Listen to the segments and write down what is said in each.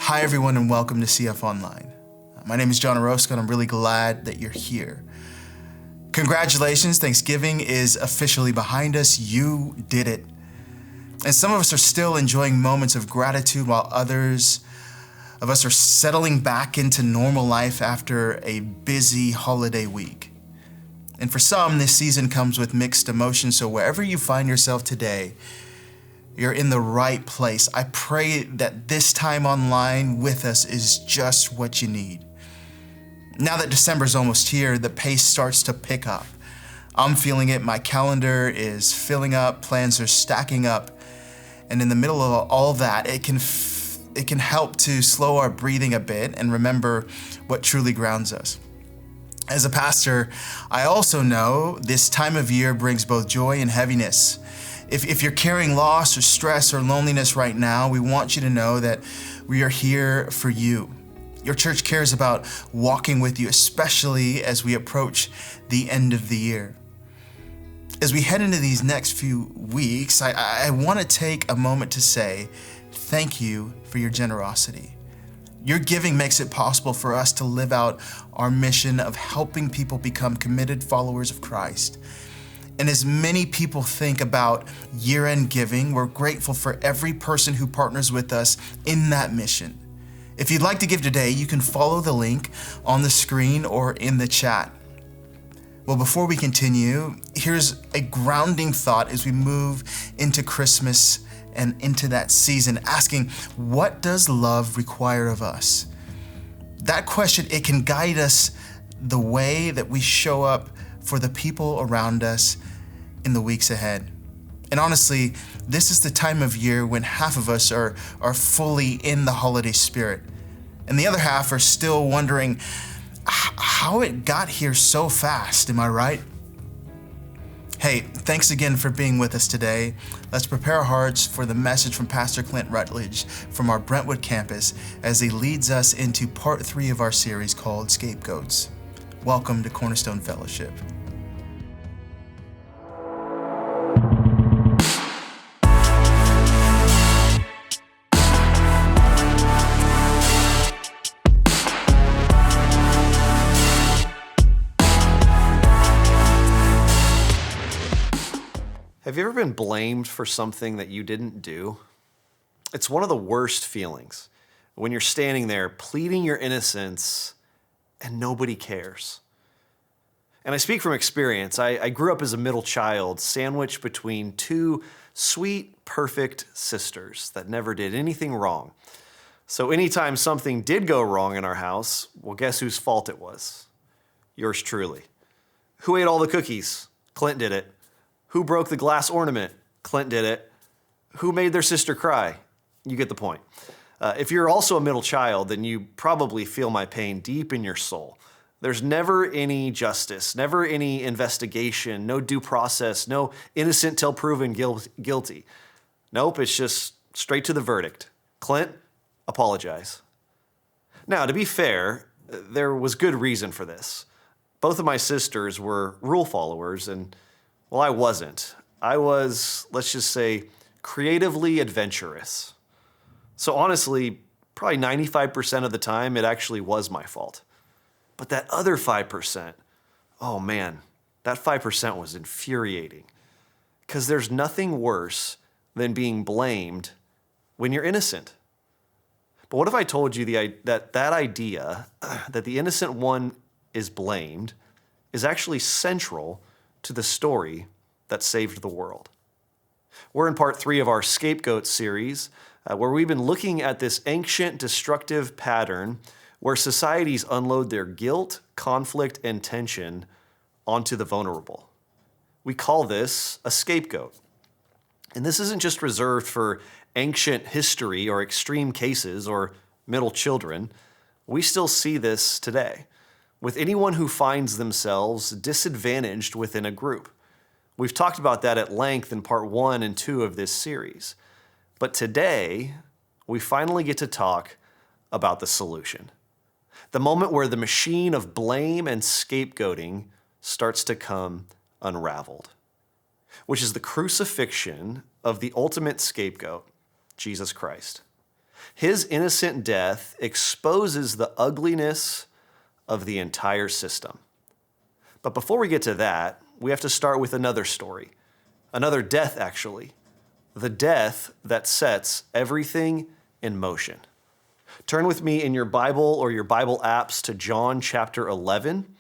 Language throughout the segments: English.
Hi, everyone, and welcome to CF Online. My name is John Orozco, and I'm really glad that you're here. Congratulations, Thanksgiving is officially behind us. You did it. And some of us are still enjoying moments of gratitude while others of us are settling back into normal life after a busy holiday week. And for some, this season comes with mixed emotions, so wherever you find yourself today, you're in the right place. I pray that this time online with us is just what you need. Now that December's almost here, the pace starts to pick up. I'm feeling it. My calendar is filling up. Plans are stacking up. And in the middle of all that, it can help to slow our breathing a bit and remember what truly grounds us. As a pastor, I also know this time of year brings both joy and heaviness. If you're carrying loss or stress or loneliness right now, we want you to know that we are here for you. Your church cares about walking with you, especially as we approach the end of the year. As we head into these next few weeks, I want to take a moment to say thank you for your generosity. Your giving makes it possible for us to live out our mission of helping people become committed followers of Christ. And as many people think about year-end giving, we're grateful for every person who partners with us in that mission. If you'd like to give today, you can follow the link on the screen or in the chat. Well, before we continue, here's a grounding thought as we move into Christmas and into that season, asking, what does love require of us? That question, it can guide us the way that we show up for the people around us in the weeks ahead. And honestly, this is the time of year when half of us are fully in the holiday spirit, and the other half are still wondering how it got here so fast. Am I right? Hey, thanks again for being with us today. Let's prepare our hearts for the message from Pastor Clint Rutledge from our Brentwood campus as he leads us into part 3 of our series called Scapegoats. Welcome to Cornerstone Fellowship. Have you ever been blamed for something that you didn't do? It's one of the worst feelings when you're standing there pleading your innocence and nobody cares. And I speak from experience. I grew up as a middle child, sandwiched between two sweet, perfect sisters that never did anything wrong. So anytime something did go wrong in our house, well, guess whose fault it was? Yours truly. Who ate all the cookies? Clint did it. Who broke the glass ornament? Clint did it. Who made their sister cry? You get the point. If you're also a middle child, then you probably feel my pain deep in your soul. There's never any justice, never any investigation, no due process, no innocent till proven guilty. Nope, it's just straight to the verdict. Clint, apologize. Now, to be fair, there was good reason for this. Both of my sisters were rule followers, and well, I wasn't. I was, let's just say, creatively adventurous. So honestly, probably 95% of the time, it actually was my fault. But that other 5%, oh man, that 5% was infuriating. Because there's nothing worse than being blamed when you're innocent. But what if I told you that idea, that the innocent one is blamed, is actually central to the story that saved the world? We're in part 3 of our Scapegoats series, where we've been looking at this ancient destructive pattern where societies unload their guilt, conflict, and tension onto the vulnerable. We call this a scapegoat. And this isn't just reserved for ancient history or extreme cases or middle children. We still see this today with anyone who finds themselves disadvantaged within a group. We've talked about that at length in part 1 and 2 of this series. But today, we finally get to talk about the solution. The moment where the machine of blame and scapegoating starts to come unraveled, which is the crucifixion of the ultimate scapegoat, Jesus Christ. His innocent death exposes the ugliness of the entire system. But before we get to that, we have to start with another story, another death actually, the death that sets everything in motion. Turn with me in your Bible or your Bible apps to John chapter 11.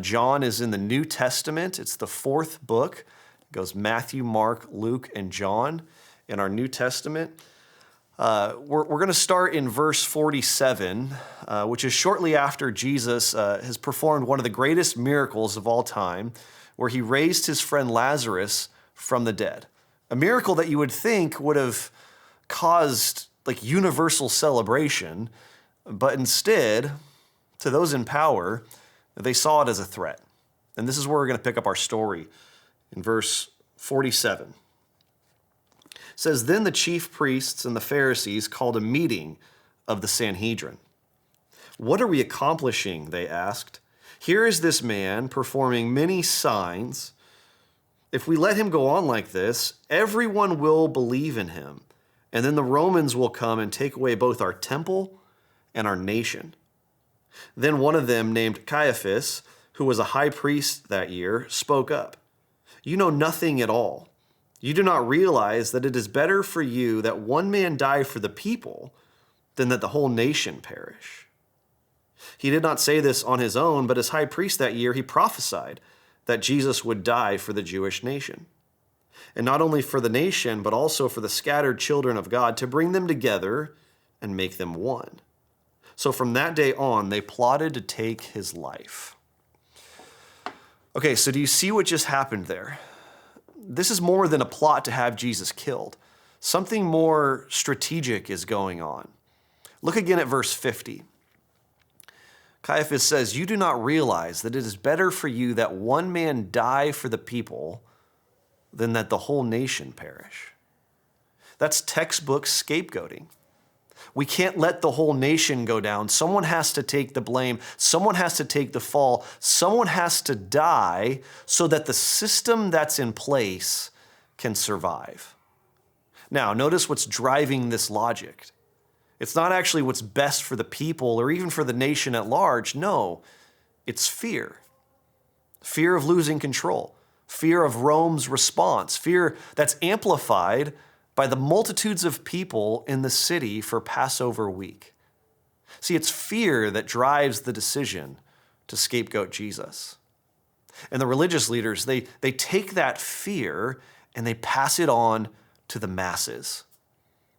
John is in the New Testament. It's the fourth book. It goes Matthew, Mark, Luke, and John in our New Testament. We're going to start in verse 47, which is shortly after Jesus has performed one of the greatest miracles of all time, where he raised his friend Lazarus from the dead. A miracle that you would think would have caused like universal celebration, but instead, to those in power, they saw it as a threat. And this is where we're going to pick up our story in verse 47. It says, "Then the chief priests and the Pharisees called a meeting of the Sanhedrin. 'What are we accomplishing?' they asked. 'Here is this man performing many signs. If we let him go on like this, everyone will believe in him, and then the Romans will come and take away both our temple and our nation.' Then one of them, named Caiaphas, who was a high priest that year, spoke up. 'You know nothing at all. You do not realize that it is better for you that one man die for the people than that the whole nation perish.' He did not say this on his own, but as high priest that year, he prophesied that Jesus would die for the Jewish nation. And not only for the nation, but also for the scattered children of God, to bring them together and make them one. So from that day on, they plotted to take his life." Okay, so do you see what just happened there? This is more than a plot to have Jesus killed. Something more strategic is going on. Look again at verse 50. Caiaphas says, "You do not realize that it is better for you that one man die for the people than that the whole nation perish." That's textbook scapegoating. We can't let the whole nation go down. Someone has to take the blame. Someone has to take the fall. Someone has to die so that the system that's in place can survive. Now, notice what's driving this logic. It's not actually what's best for the people or even for the nation at large. No, it's fear. Fear of losing control. Fear of Rome's response. Fear that's amplified by the multitudes of people in the city for Passover week. See, it's fear that drives the decision to scapegoat Jesus. And the religious leaders, they take that fear and they pass it on to the masses.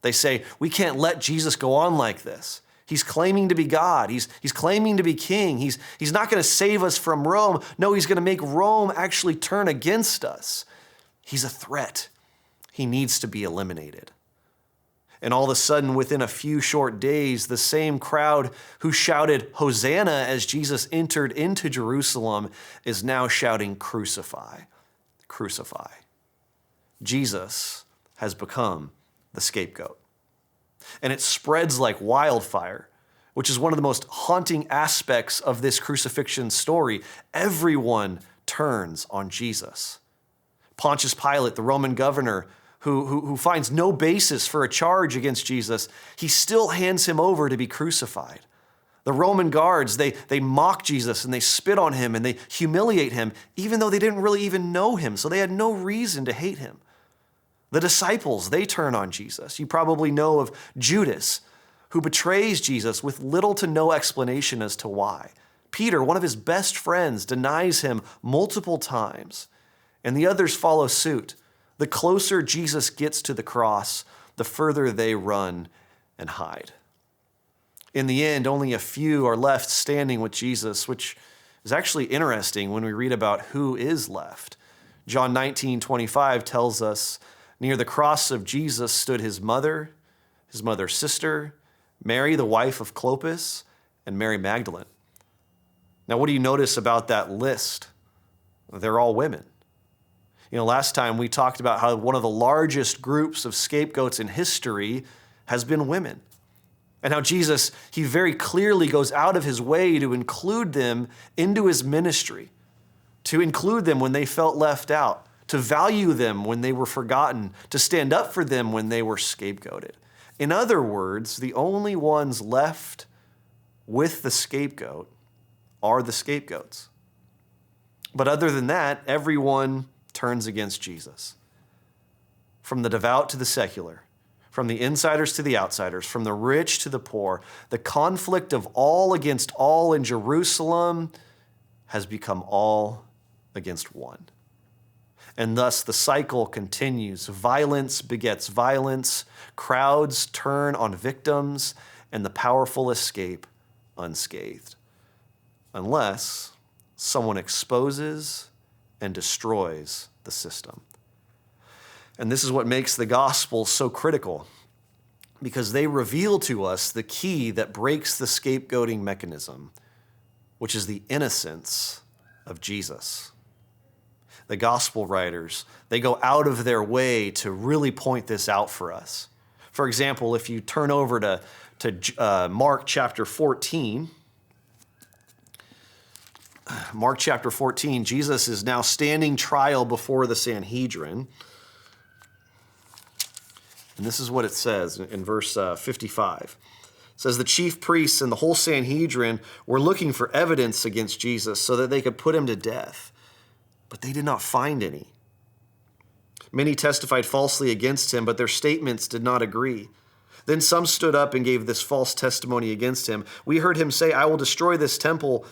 They say, we can't let Jesus go on like this. He's claiming to be God. He's claiming to be king. He's not going to save us from Rome. No, he's going to make Rome actually turn against us. He's a threat. He needs to be eliminated. And all of a sudden, within a few short days, the same crowd who shouted Hosanna as Jesus entered into Jerusalem is now shouting, crucify, crucify. Jesus has become the scapegoat. And it spreads like wildfire, which is one of the most haunting aspects of this crucifixion story. Everyone turns on Jesus. Pontius Pilate, the Roman governor, who finds no basis for a charge against Jesus, he still hands him over to be crucified. The Roman guards, they mock Jesus and they spit on him and they humiliate him, even though they didn't really even know him, so they had no reason to hate him. The disciples, they turn on Jesus. You probably know of Judas, who betrays Jesus with little to no explanation as to why. Peter, one of his best friends, denies him multiple times, and the others follow suit. The closer Jesus gets to the cross, the further they run and hide. In the end, only a few are left standing with Jesus, which is actually interesting when we read about who is left. John 19:25 tells us, near the cross of Jesus stood his mother's sister, Mary, the wife of Clopas, and Mary Magdalene. Now, what do you notice about that list? They're all women. You know, last time we talked about how one of the largest groups of scapegoats in history has been women. And how Jesus, he very clearly goes out of his way to include them into his ministry, to include them when they felt left out, to value them when they were forgotten, to stand up for them when they were scapegoated. In other words, the only ones left with the scapegoat are the scapegoats. But other than that, everyone turns against Jesus. From the devout to the secular, from the insiders to the outsiders, from the rich to the poor, the conflict of all against all in Jerusalem has become all against one. And thus the cycle continues. Violence begets violence, crowds turn on victims, and the powerful escape unscathed. Unless someone exposes and destroys the system. And this is what makes the gospel so critical, because they reveal to us the key that breaks the scapegoating mechanism, which is the innocence of Jesus. The gospel writers, they go out of their way to really point this out for us. For example, if you turn over to Mark chapter 14, Mark chapter 14, Jesus is now standing trial before the Sanhedrin. And this is what it says in verse 55. It says, the chief priests and the whole Sanhedrin were looking for evidence against Jesus so that they could put him to death, but they did not find any. Many testified falsely against him, but their statements did not agree. Then some stood up and gave this false testimony against him. We heard him say, I will destroy this temple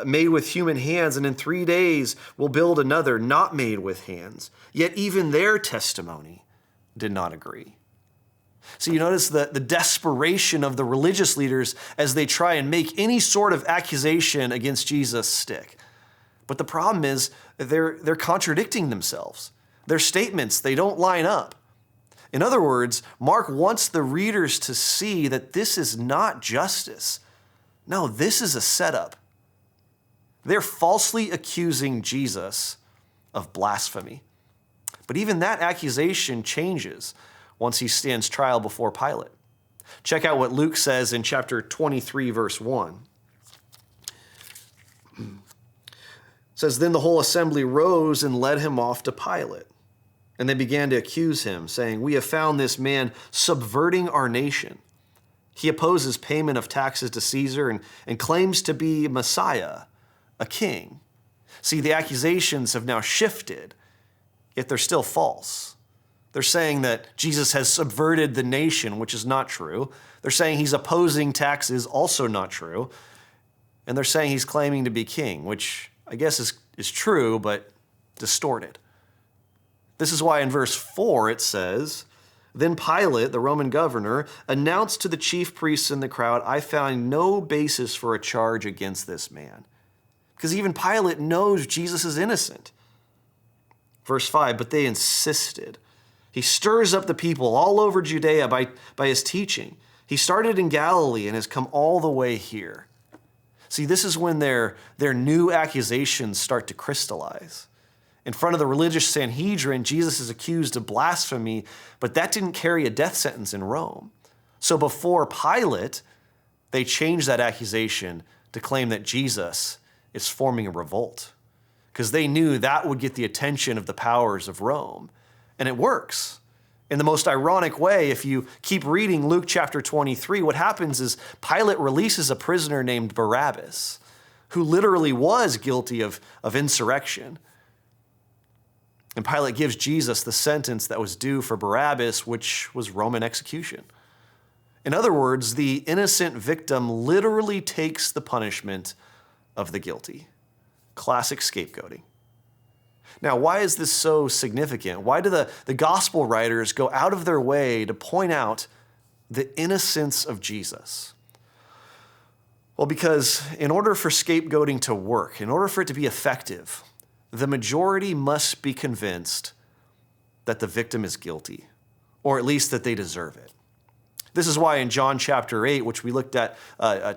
made with human hands, and in 3 days will build another not made with hands. Yet even their testimony did not agree. So you notice the desperation of the religious leaders as they try and make any sort of accusation against Jesus stick. But the problem is they're contradicting themselves. Their statements, they don't line up. In other words, Mark wants the readers to see that this is not justice. No, this is a setup. They're falsely accusing Jesus of blasphemy. But even that accusation changes once he stands trial before Pilate. Check out what Luke says in chapter 23, verse 1. It says, then the whole assembly rose and led him off to Pilate. And they began to accuse him, saying, we have found this man subverting our nation. He opposes payment of taxes to Caesar and claims to be Messiah, a king. See, the accusations have now shifted, yet they're still false. They're saying that Jesus has subverted the nation, which is not true. They're saying he's opposing taxes, also not true. And they're saying he's claiming to be king, which I guess is true, but distorted. This is why in verse 4 it says, then Pilate, the Roman governor, announced to the chief priests in the crowd, I found no basis for a charge against this man. Because even Pilate knows Jesus is innocent. Verse 5, but they insisted. He stirs up the people all over Judea by his teaching. He started in Galilee and has come all the way here. See, this is when their new accusations start to crystallize. In front of the religious Sanhedrin, Jesus is accused of blasphemy, but that didn't carry a death sentence in Rome. So before Pilate, they changed that accusation to claim that Jesus is forming a revolt, because they knew that would get the attention of the powers of Rome. And it works. In the most ironic way, if you keep reading Luke chapter 23, what happens is Pilate releases a prisoner named Barabbas, who literally was guilty of insurrection. And Pilate gives Jesus the sentence that was due for Barabbas, which was Roman execution. In other words, the innocent victim literally takes the punishment of the guilty. Classic scapegoating. Now, why is this so significant? Why do the gospel writers go out of their way to point out the innocence of Jesus? Well, because in order for scapegoating to work, in order for it to be effective, the majority must be convinced that the victim is guilty, or at least that they deserve it. This is why in John chapter 8, which we looked at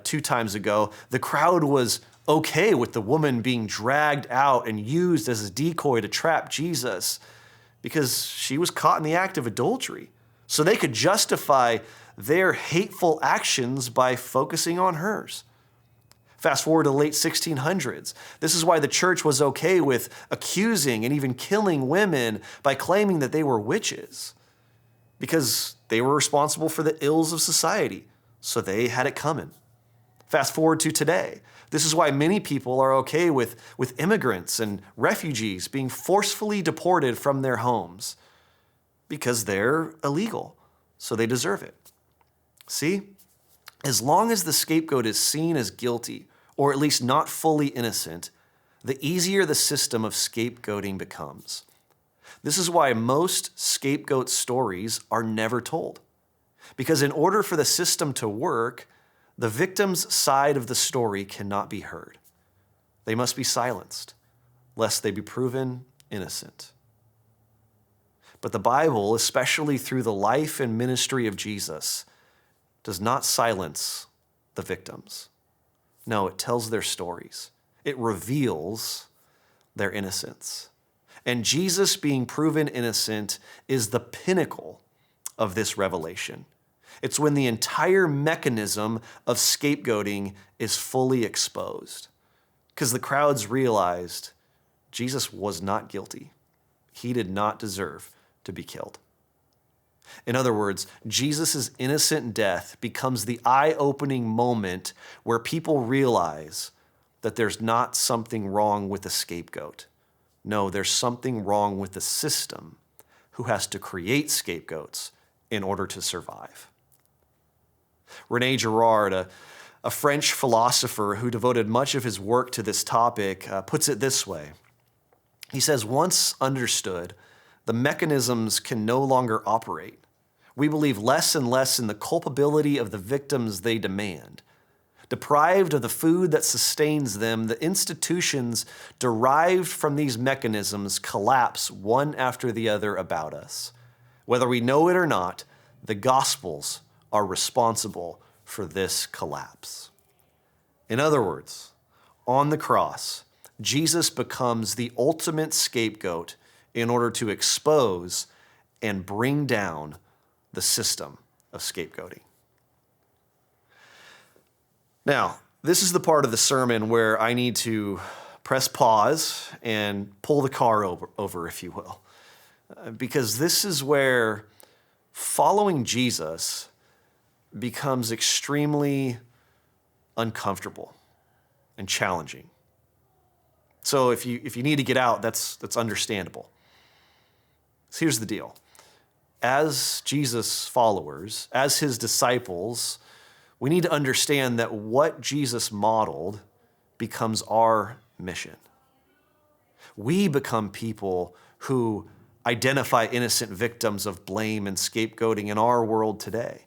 2 times ago, the crowd was okay with the woman being dragged out and used as a decoy to trap Jesus because she was caught in the act of adultery. So they could justify their hateful actions by focusing on hers. Fast forward to the late 1600s. This is why the church was okay with accusing and even killing women by claiming that they were witches. because they were responsible for the ills of society, so they had it coming. Fast forward to today. This is why many people are okay with immigrants and refugees being forcefully deported from their homes, because they're illegal, so they deserve it. See, as long as the scapegoat is seen as guilty, or at least not fully innocent, the easier the system of scapegoating becomes. This is why most scapegoat stories are never told. Because in order for the system to work, the victim's side of the story cannot be heard. They must be silenced, lest they be proven innocent. But the Bible, especially through the life and ministry of Jesus, does not silence the victims. No, it tells their stories. It reveals their innocence. And Jesus being proven innocent is the pinnacle of this revelation. It's when the entire mechanism of scapegoating is fully exposed. Because the crowds realized Jesus was not guilty. He did not deserve to be killed. In other words, Jesus' innocent death becomes the eye-opening moment where people realize that there's not something wrong with the scapegoat. No, there's something wrong with the system who has to create scapegoats in order to survive. René Girard, a French philosopher who devoted much of his work to this topic, puts it this way. He says, once understood, the mechanisms can no longer operate. We believe less and less in the culpability of the victims they demand. Deprived of the food that sustains them, the institutions derived from these mechanisms collapse one after the other about us. Whether we know it or not, the Gospels are responsible for this collapse. In other words, on the cross, Jesus becomes the ultimate scapegoat in order to expose and bring down the system of scapegoating. Now, this is the part of the sermon where I need to press pause and pull the car over, if you will, because this is where following Jesus becomes extremely uncomfortable and challenging. So if you need to get out, that's understandable. So here's the deal. As Jesus' followers, as his disciples, we need to understand that what Jesus modeled becomes our mission. We become people who identify innocent victims of blame and scapegoating in our world today.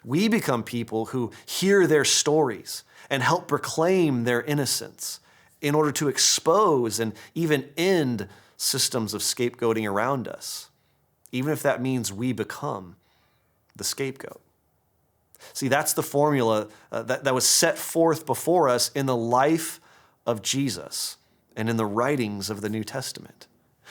We become people who hear their stories and help proclaim their innocence in order to expose and even end systems of scapegoating around us, even if that means we become the scapegoat. See, that's the formula that was set forth before us in the life of Jesus and in the writings of the New Testament.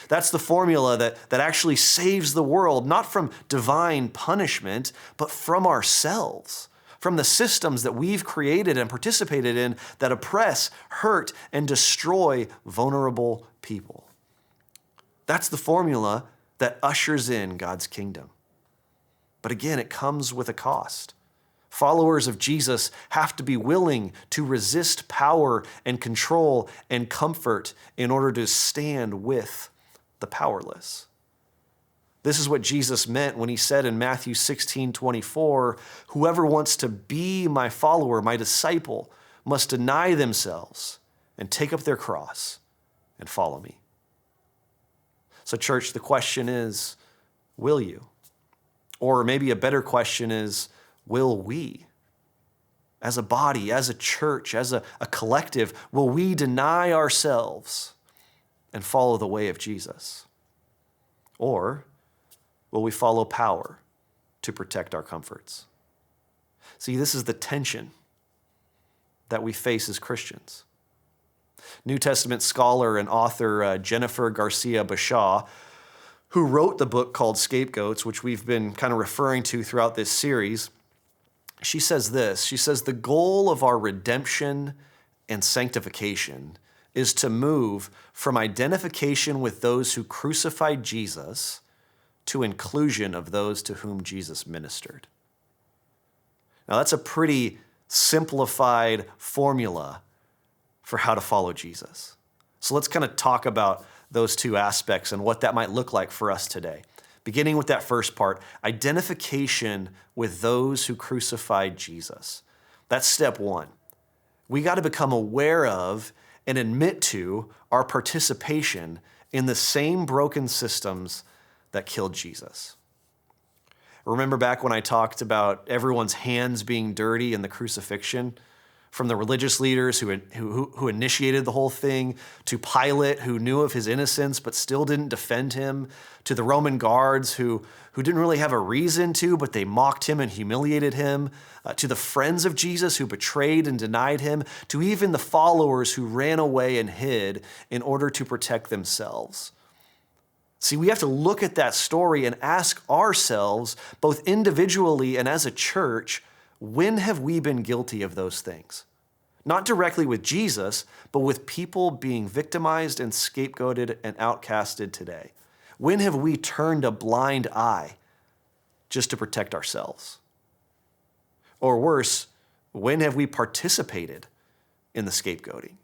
That's the formula that actually saves the world, not from divine punishment, but from ourselves, from the systems that we've created and participated in that oppress, hurt, and destroy vulnerable people. That's the formula that ushers in God's kingdom. But again, it comes with a cost. Followers of Jesus have to be willing to resist power and control and comfort in order to stand with the powerless. This is what Jesus meant when he said in Matthew 16:24, "Whoever wants to be my follower, my disciple, must deny themselves and take up their cross and follow me." So church, the question is, will you? Or maybe a better question is, will we? As a body, as a church, as a collective, will we deny ourselves and follow the way of Jesus? Or will we follow power to protect our comforts? See, this is the tension that we face as Christians. New Testament scholar and author Jennifer Garcia Bashaw, who wrote the book called Scapegoats, which we've been kind of referring to throughout this series, she says this. She says, the goal of our redemption and sanctification is to move from identification with those who crucified Jesus to inclusion of those to whom Jesus ministered. Now, that's a pretty simplified formula for how to follow Jesus. So let's kind of talk about those two aspects and what that might look like for us today. Beginning with that first part, identification with those who crucified Jesus. That's step one. We got to become aware of and admit to our participation in the same broken systems that killed Jesus. Remember back when I talked about everyone's hands being dirty in the crucifixion? From the religious leaders who initiated the whole thing, to Pilate, who knew of his innocence but still didn't defend him, to the Roman guards who didn't really have a reason to, but they mocked him and humiliated him, to the friends of Jesus who betrayed and denied him, to even the followers who ran away and hid in order to protect themselves. See, we have to look at that story and ask ourselves, both individually and as a church, when have we been guilty of those things? Not directly with Jesus, but with people being victimized and scapegoated and outcasted today. When have we turned a blind eye just to protect ourselves? Or worse, when have we participated in the scapegoating?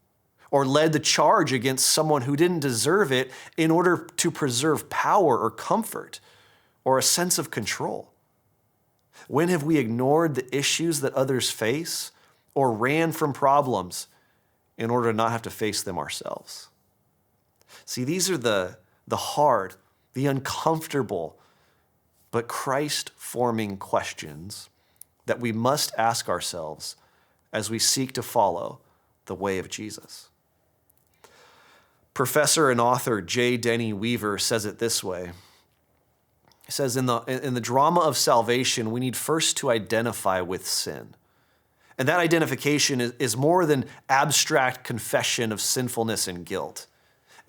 Or led the charge against someone who didn't deserve it in order to preserve power or comfort or a sense of control? When have we ignored the issues that others face or ran from problems in order to not have to face them ourselves? See, these are the hard, the uncomfortable, but Christ-forming questions that we must ask ourselves as we seek to follow the way of Jesus. Professor and author J. Denny Weaver says it this way. He says, in the drama of salvation, we need first to identify with sin. And that identification is more than abstract confession of sinfulness and guilt.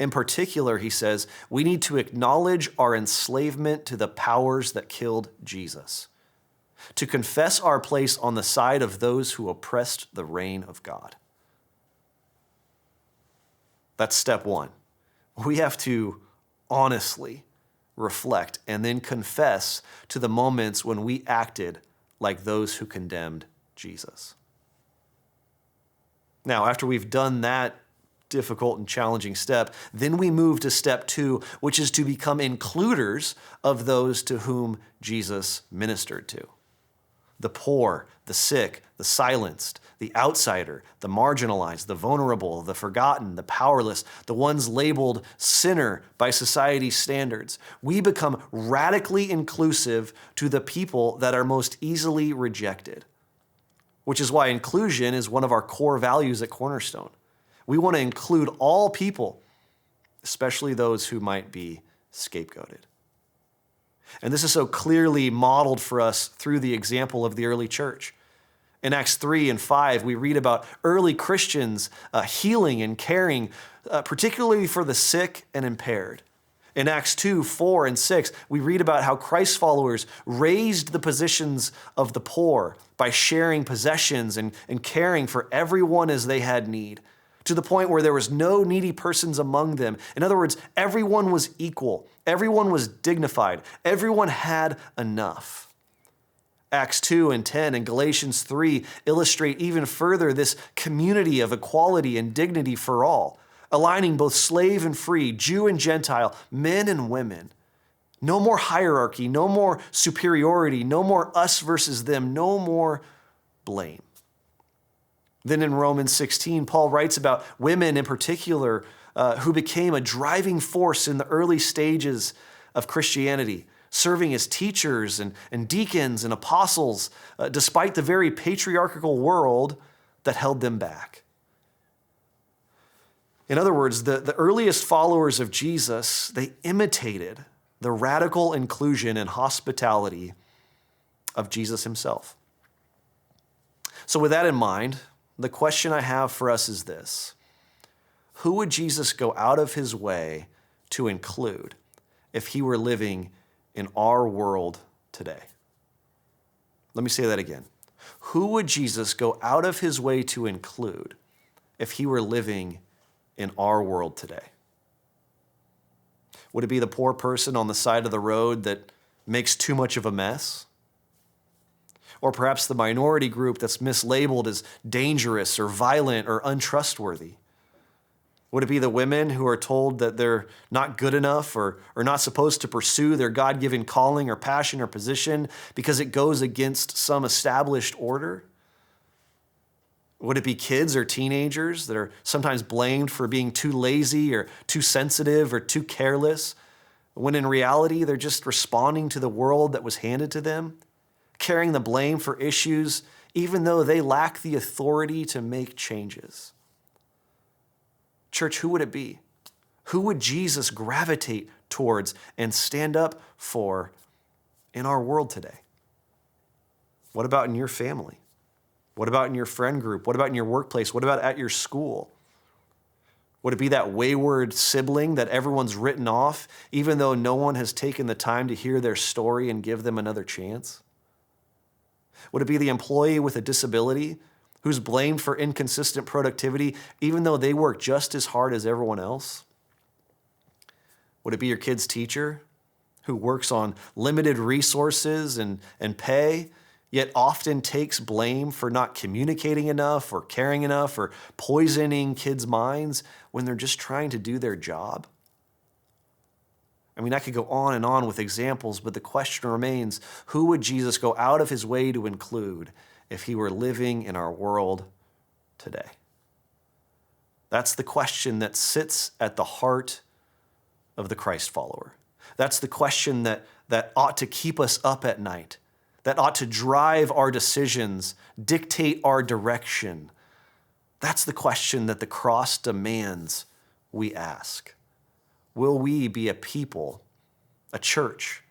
In particular, he says, we need to acknowledge our enslavement to the powers that killed Jesus, to confess our place on the side of those who oppressed the reign of God. That's step one. We have to honestly reflect and then confess to the moments when we acted like those who condemned Jesus. Now, after we've done that difficult and challenging step, then we move to step two, which is to become includers of those to whom Jesus ministered to. The poor, the sick, the silenced, the outsider, the marginalized, the vulnerable, the forgotten, the powerless, the ones labeled sinner by society's standards. We become radically inclusive to the people that are most easily rejected, which is why inclusion is one of our core values at Cornerstone. We want to include all people, especially those who might be scapegoated. And this is so clearly modeled for us through the example of the early church. In Acts 3 and 5, we read about early Christians healing and caring, particularly for the sick and impaired. In Acts 2, 4, and 6, we read about how Christ followers raised the positions of the poor by sharing possessions and caring for everyone as they had need, to the point where there was no needy persons among them. In other words, everyone was equal. Everyone was dignified. Everyone had enough. Acts 2 and 10 and Galatians 3 illustrate even further this community of equality and dignity for all, aligning both slave and free, Jew and Gentile, men and women. No more hierarchy, no more superiority, no more us versus them, no more blame. Then in Romans 16, Paul writes about women in particular who became a driving force in the early stages of Christianity, serving as teachers and deacons and apostles, despite the very patriarchal world that held them back. In other words, the earliest followers of Jesus, they imitated the radical inclusion and hospitality of Jesus himself. So with that in mind, the question I have for us is this: who would Jesus go out of his way to include if he were living in our world today? Let me say that again. Who would Jesus go out of his way to include if he were living in our world today? Would it be the poor person on the side of the road that makes too much of a mess? Or perhaps the minority group that's mislabeled as dangerous or violent or untrustworthy? Would it be the women who are told that they're not good enough or not supposed to pursue their God-given calling or passion or position because it goes against some established order? Would it be kids or teenagers that are sometimes blamed for being too lazy or too sensitive or too careless, when in reality they're just responding to the world that was handed to them, carrying the blame for issues even though they lack the authority to make changes? Church, who would it be? Who would Jesus gravitate towards and stand up for in our world today? What about in your family? What about in your friend group? What about in your workplace? What about at your school? Would it be that wayward sibling that everyone's written off, even though no one has taken the time to hear their story and give them another chance? Would it be the employee with a disability who's blamed for inconsistent productivity, even though they work just as hard as everyone else? Would it be your kid's teacher who works on limited resources and pay, yet often takes blame for not communicating enough or caring enough or poisoning kids' minds when they're just trying to do their job? I mean, I could go on and on with examples, but the question remains, who would Jesus go out of his way to include if he were living in our world today? That's the question that sits at the heart of the Christ follower. That's the question that ought to keep us up at night, that ought to drive our decisions, dictate our direction. That's the question that the cross demands we ask. Will we be a people, a church,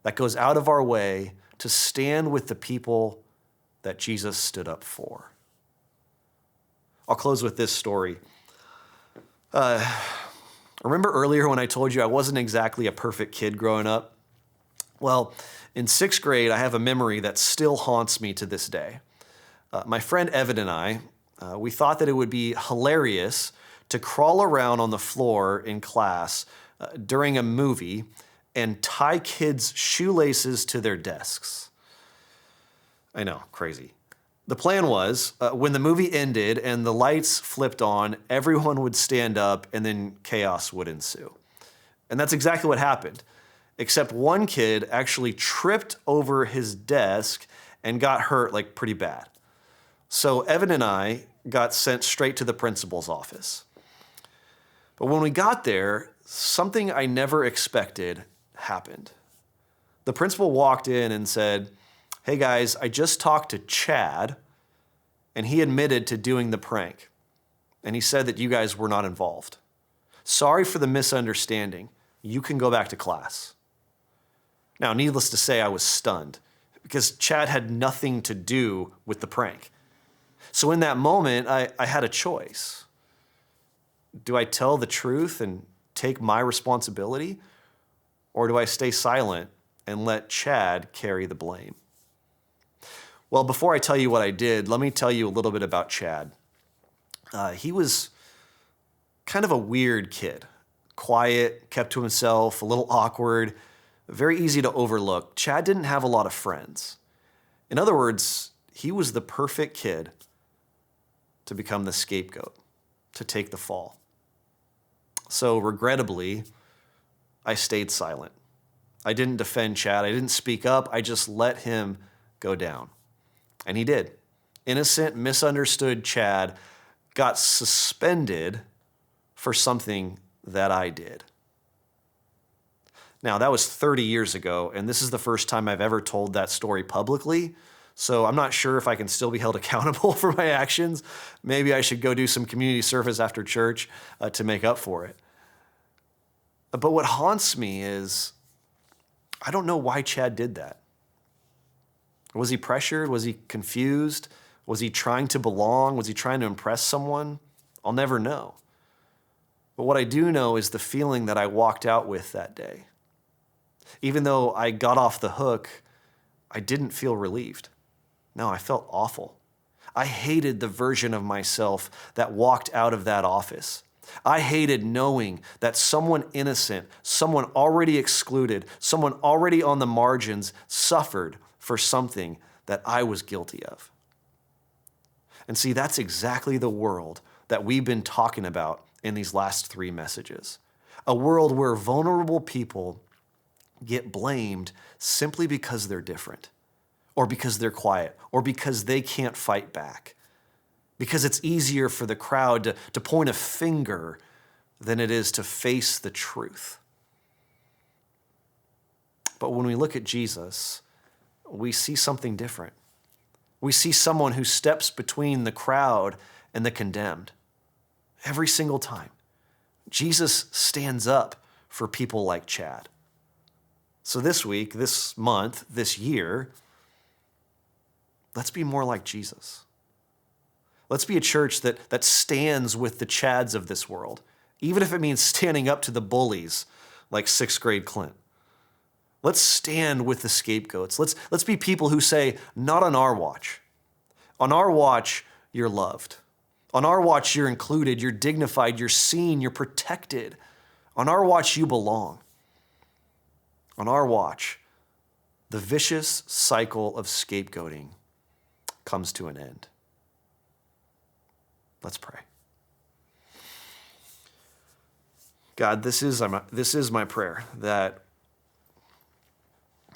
that goes out of our way to stand with the people that Jesus stood up for? I'll close with this story. Remember earlier when I told you I wasn't exactly a perfect kid growing up? Well, in 6th grade, I have a memory that still haunts me to this day. My friend Evan and I, we thought that it would be hilarious to crawl around on the floor in class during a movie and tie kids' shoelaces to their desks. I know, crazy. The plan was, when the movie ended and the lights flipped on, everyone would stand up and then chaos would ensue. And that's exactly what happened, except one kid actually tripped over his desk and got hurt like pretty bad. So Evan and I got sent straight to the principal's office. But when we got there, something I never expected happened. The principal walked in and said, "Hey guys, I just talked to Chad, and he admitted to doing the prank. And he said that you guys were not involved. Sorry for the misunderstanding. You can go back to class." Now, needless to say, I was stunned because Chad had nothing to do with the prank. So in that moment, I had a choice. Do I tell the truth and take my responsibility? Or do I stay silent and let Chad carry the blame? Well, before I tell you what I did, let me tell you a little bit about Chad. He was kind of a weird kid. Quiet, kept to himself, a little awkward, very easy to overlook. Chad didn't have a lot of friends. In other words, he was the perfect kid to become the scapegoat, to take the fall. So regrettably, I stayed silent. I didn't defend Chad. I didn't speak up. I just let him go down. And he did. Innocent, misunderstood Chad got suspended for something that I did. Now, that was 30 years ago, and this is the first time I've ever told that story publicly, so I'm not sure if I can still be held accountable for my actions. Maybe I should go do some community service after church to make up for it. But what haunts me is I don't know why Chad did that. Was he pressured? Was he confused? Was he trying to belong? Was he trying to impress someone? I'll never know. But what I do know is the feeling that I walked out with that day. Even though I got off the hook, I didn't feel relieved. No, I felt awful. I hated the version of myself that walked out of that office. I hated knowing that someone innocent, someone already excluded, someone already on the margins suffered for something that I was guilty of. And see, that's exactly the world that we've been talking about in these last 3 messages. A world where vulnerable people get blamed simply because they're different, or because they're quiet, or because they can't fight back. Because it's easier for the crowd to point a finger than it is to face the truth. But when we look at Jesus, we see something different. We see someone who steps between the crowd and the condemned. Every single time, Jesus stands up for people like Chad. So this week, this month, this year, let's be more like Jesus. Let's be a church that stands with the Chads of this world, even if it means standing up to the bullies like 6th grade Clint. Let's stand with the scapegoats. Let's be people who say, not on our watch. On our watch, you're loved. On our watch, you're included, you're dignified, you're seen, you're protected. On our watch, you belong. On our watch, the vicious cycle of scapegoating comes to an end. Let's pray. God, this is my prayer, that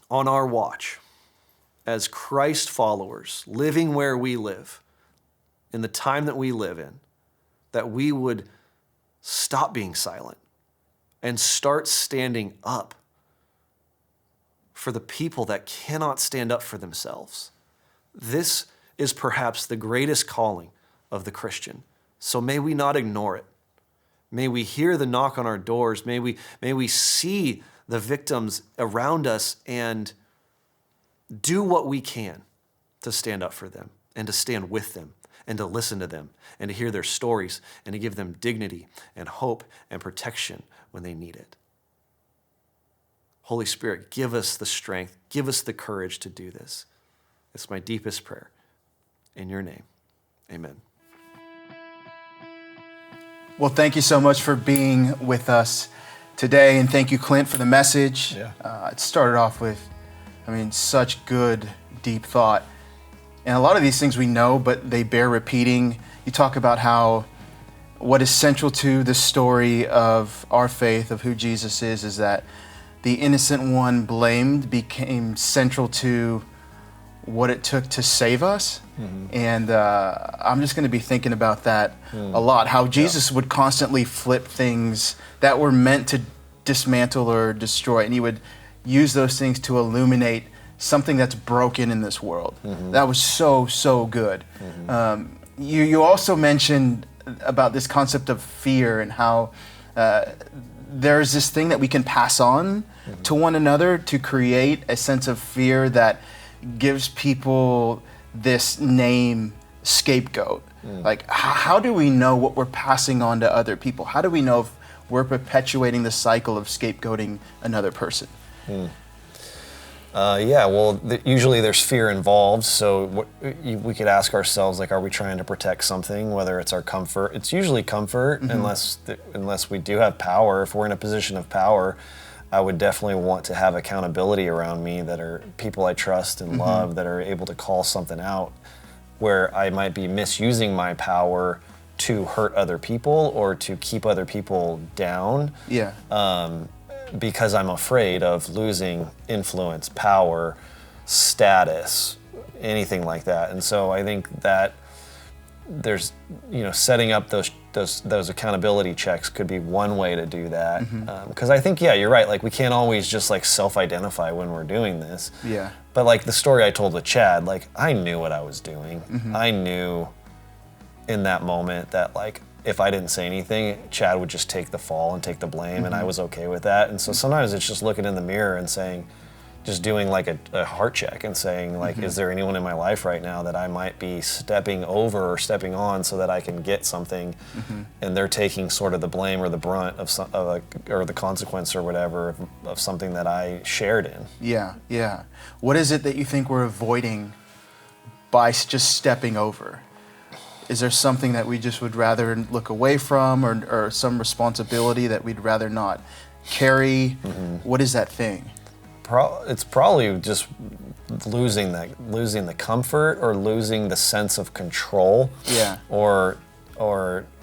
on our watch, as Christ followers, living where we live, in the time that we live in, that we would stop being silent and start standing up for the people that cannot stand up for themselves. This is perhaps the greatest calling of the Christian. So may we not ignore it. May we hear the knock on our doors. May we see the victims around us and do what we can to stand up for them and to stand with them and to listen to them and to hear their stories and to give them dignity and hope and protection when they need it. Holy Spirit, give us the strength, give us the courage to do this. It's my deepest prayer. In your name, amen. Well, thank you so much for being with us today, and thank you, Clint, for the message. Yeah. It started off with, such good, deep thought. And a lot of these things we know, but they bear repeating. You talk about how what is central to the story of our faith, of who Jesus is that the innocent one blamed became central to what it took to save us. Mm-hmm. And I'm just going to be thinking about that a lot, how Jesus would constantly flip things that were meant to dismantle or destroy, and he would use those things to illuminate something that's broken in this world. Mm-hmm. That was so good. Mm-hmm. You also mentioned about this concept of fear and how there's this thing that we can pass on to one another to create a sense of fear that gives people this name, scapegoat. Like, how do we know what we're passing on to other people? How do we know if we're perpetuating the cycle of scapegoating another person? Usually there's fear involved, so we could ask ourselves, like, are we trying to protect something, whether it's our comfort? It's usually comfort, unless we do have power. If we're in a position of power, I would definitely want to have accountability around me that are people I trust and love, that are able to call something out where I might be misusing my power to hurt other people or to keep other people down. Yeah. Because I'm afraid of losing influence, power, status, anything like that. And so I think that there's, setting up those accountability checks could be one way to do that. Because I think, you're right. Like, we can't always just self-identify when we're doing this. Yeah. But like the story I told with Chad, I knew what I was doing. I knew in that moment that if I didn't say anything, Chad would just take the fall and take the blame, and I was okay with that. And so sometimes it's just looking in the mirror and saying, just doing a heart check and saying, is there anyone in my life right now that I might be stepping over or stepping on so that I can get something, and they're taking sort of the blame or the brunt or the consequence or whatever of something that I shared in. Yeah. What is it that you think we're avoiding by just stepping over? Is there something that we just would rather look away from, or some responsibility that we'd rather not carry? What is that thing? It's probably just losing the comfort, or losing the sense of control. Yeah. Or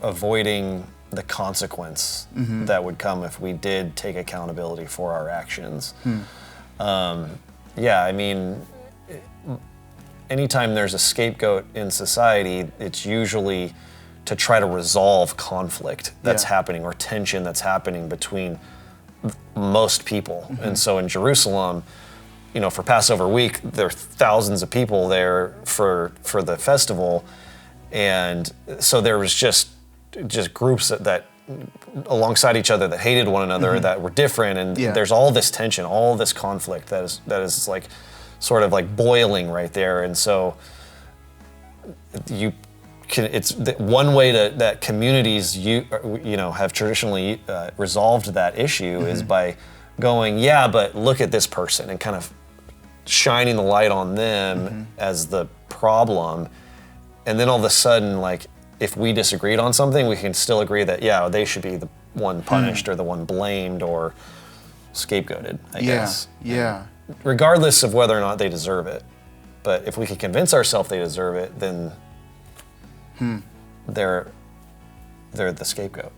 avoiding the consequence that would come if we did take accountability for our actions. Yeah, I mean, anytime there's a scapegoat in society, it's usually to try to resolve conflict that's happening, or tension that's happening between most people. And so in Jerusalem, you know, for Passover week, there are thousands of people there for the festival. And so there was just groups that alongside each other that hated one another, that were different, and there's all this tension, all this conflict that is like sort of like boiling right there. And so it's one way that communities have traditionally resolved that issue is by going, yeah, but look at this person, and kind of shining the light on them as the problem. And then all of a sudden, like, if we disagreed on something, we can still agree that, yeah, they should be the one punished, or the one blamed, or scapegoated, I guess. Yeah. Regardless of whether or not they deserve it. But if we can convince ourselves they deserve it, then they're the scapegoat.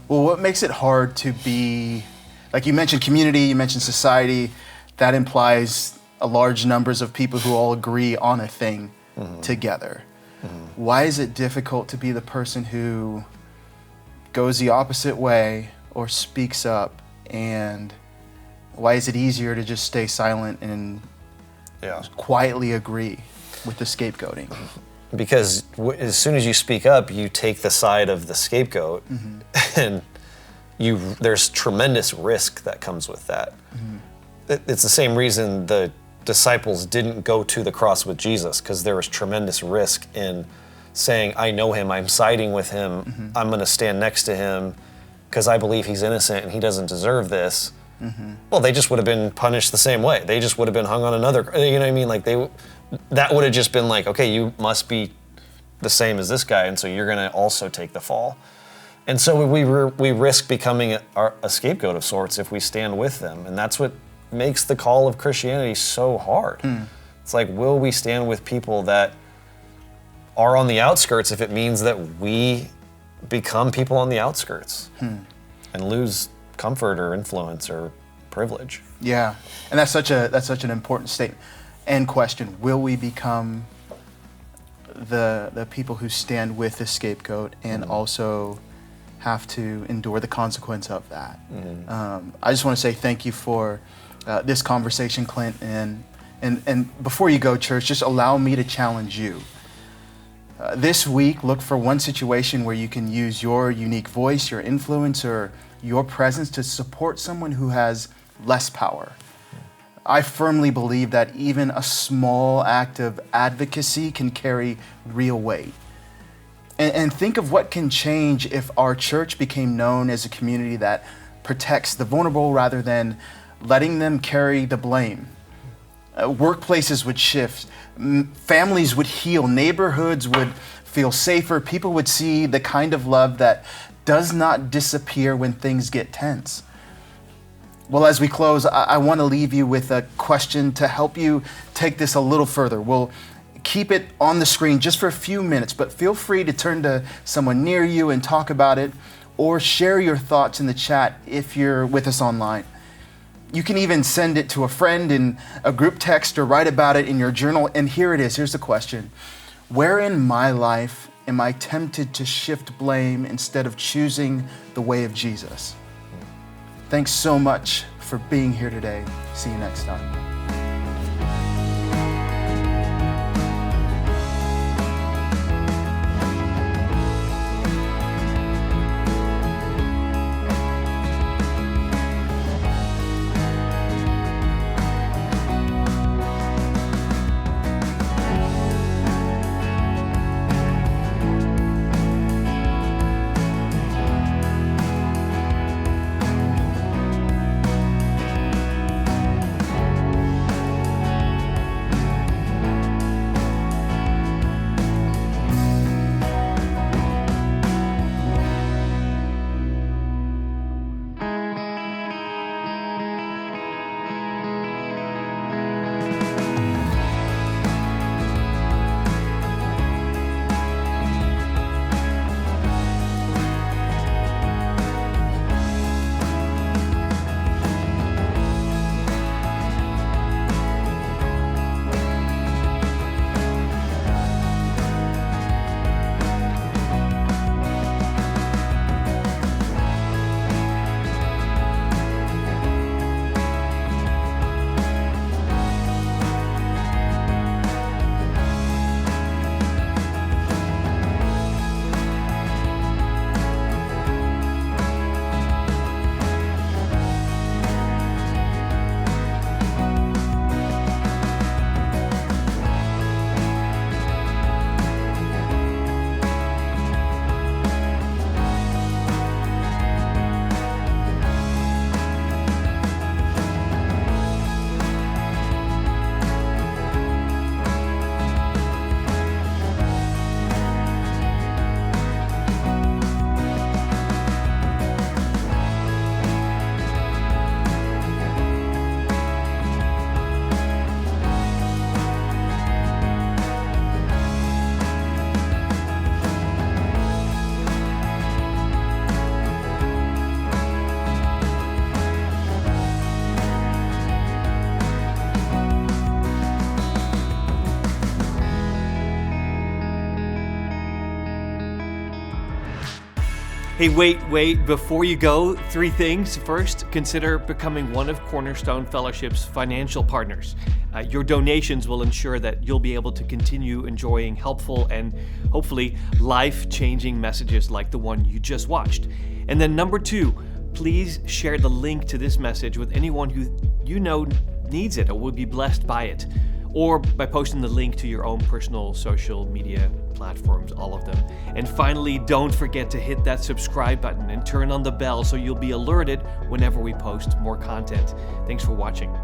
Well, what makes it hard to be, like you mentioned community, you mentioned society, that implies a large numbers of people who all agree on a thing together. Why is it difficult to be the person who goes the opposite way or speaks up, and why is it easier to just stay silent and quietly agree with the scapegoating? Because as soon as you speak up, you take the side of the scapegoat, and there's tremendous risk that comes with that. It's the same reason the disciples didn't go to the cross with Jesus, because there was tremendous risk in saying, I know him, I'm siding with him, I'm going to stand next to him because I believe he's innocent and he doesn't deserve this. Well, they just would have been punished the same way. They just would have been hung on another, you know what I mean? Like that would have just been like, okay, you must be the same as this guy, and so you're going to also take the fall. And so we risk becoming a scapegoat of sorts if we stand with them, and that's what makes the call of Christianity so hard. It's like, will we stand with people that are on the outskirts if it means that we become people on the outskirts and lose comfort or influence or privilege? Yeah, and that's such an important statement and question. Will we become the people who stand with the scapegoat and also have to endure the consequence of that? I just want to say thank you for this conversation, Clint, and before you go, church, just allow me to challenge you. This week, look for one situation where you can use your unique voice, your influence, or your presence to support someone who has less power. I firmly believe that even a small act of advocacy can carry real weight. And think of what can change if our church became known as a community that protects the vulnerable rather than letting them carry the blame. Workplaces would shift, families would heal, neighborhoods would feel safer, people would see the kind of love that does not disappear when things get tense. Well, as we close, I want to leave you with a question to help you take this a little further. We'll keep it on the screen just for a few minutes, but feel free to turn to someone near you and talk about it, or share your thoughts in the chat if you're with us online. You can even send it to a friend in a group text or write about it in your journal. And here it is. Here's the question. Where in my life am I tempted to shift blame instead of choosing the way of Jesus? Thanks so much for being here today. See you next time. Hey, wait, before you go, 3 things. First, consider becoming one of Cornerstone Fellowship's financial partners. Your donations will ensure that you'll be able to continue enjoying helpful and hopefully life-changing messages like the one you just watched. And then number 2, please share the link to this message with anyone who you know needs it or will be blessed by it, or by posting the link to your own personal social media platforms, all of them. And finally, don't forget to hit that subscribe button and turn on the bell so you'll be alerted whenever we post more content. Thanks for watching.